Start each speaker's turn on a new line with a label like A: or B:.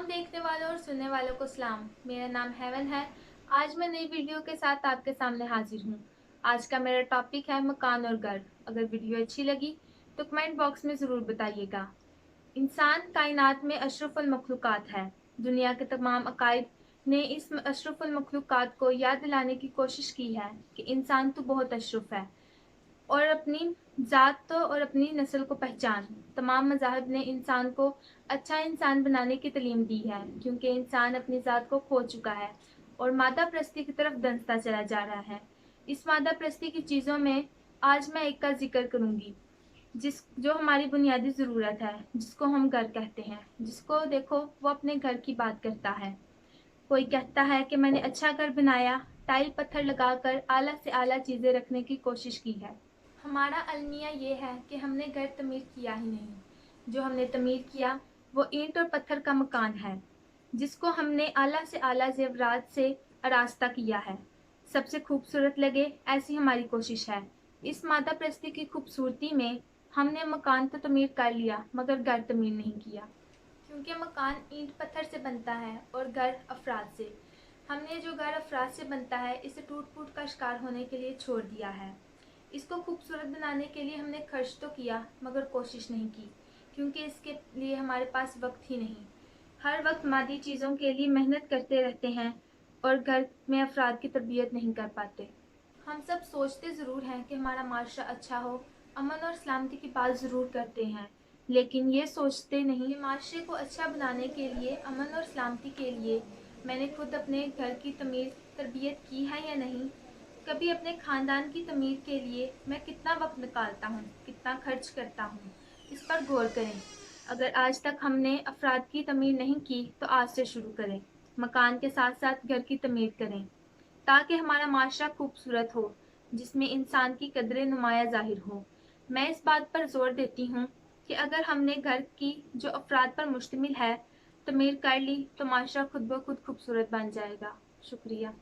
A: तमाम देखने वालों और सुनने वालों को सलाम। मेरा नाम हेवन है। आज मैं नई वीडियो के साथ आपके सामने हाजिर हूँ। आज का मेरा टॉपिक है मकान और घर। अगर वीडियो अच्छी लगी तो कमेंट बॉक्स में ज़रूर बताइएगा। इंसान कायनात में अशरफुल मखलूक़ात है। दुनिया के तमाम अकायद ने इस अशरफुल मखलूक़ात को याद दिलाने की कोशिश की है कि इंसान तो बहुत अशरफ है और अपनी ज़ात तो और अपनी नस्ल को पहचान। तमाम मज़ाहिब ने इंसान को अच्छा इंसान बनाने की तालीम दी है, क्योंकि इंसान अपनी ज़ात को खो चुका है और मादा प्रस्ती की तरफ दंसता चला जा रहा है। इस मादा प्रस्ती की चीज़ों में आज मैं एक का जिक्र करूँगी, जो हमारी बुनियादी ज़रूरत है, जिसको हम घर कहते हैं। जिसको देखो वो अपने घर की बात करता है। कोई कहता है कि मैंने अच्छा घर बनाया, टाइल पत्थर लगाकर आला से आला चीज़ें रखने की कोशिश की है। हमारा अलमिया ये है कि हमने घर तमीर किया ही नहीं। जो हमने तमीर किया वो ईंट और पत्थर का मकान है, जिसको हमने आला से आला ज़ेवरात से आरास्ता किया है। सबसे खूबसूरत लगे, ऐसी हमारी कोशिश है। इस मादा प्रस्ती की खूबसूरती में हमने मकान तो तमीर कर लिया, मगर घर तमीर नहीं किया, क्योंकि मकान ईंट पत्थर से बनता है और घर अफराद से। हमने जो घर अफराद से बनता है, इसे टूट फूट का शिकार होने के लिए छोड़ दिया है। इसको खूबसूरत बनाने के लिए हमने खर्च तो किया, मगर कोशिश नहीं की, क्योंकि इसके लिए हमारे पास वक्त ही नहीं। हर वक्त मादी चीज़ों के लिए मेहनत करते रहते हैं और घर में अफराद की तरबियत नहीं कर पाते। हम सब सोचते ज़रूर हैं कि हमारा माशरा अच्छा हो, अमन और सलामती की बात ज़रूर करते हैं, लेकिन ये सोचते नहीं कि माशरे को अच्छा बनाने के लिए, अमन और सलामती के लिए मैंने खुद अपने घर की तरबियत की है या नहीं। कभी अपने ख़ानदान की तमीर के लिए मैं कितना वक्त निकालता हूँ, कितना खर्च करता हूँ, इस पर गौर करें। अगर आज तक हमने अफराद की तमीर नहीं की तो आज से शुरू करें। मकान के साथ साथ घर की तमीर करें, ताकि हमारा माशरा खूबसूरत हो, जिसमें इंसान की कदरें नुमाया ज़ाहिर हो। मैं इस बात पर ज़ोर देती हूँ कि अगर हमने घर की, जो अफराद पर मुश्तमिल है, तमीर कर ली तो माशरा खुद ब खुद खूबसूरत बन जाएगा। शुक्रिया।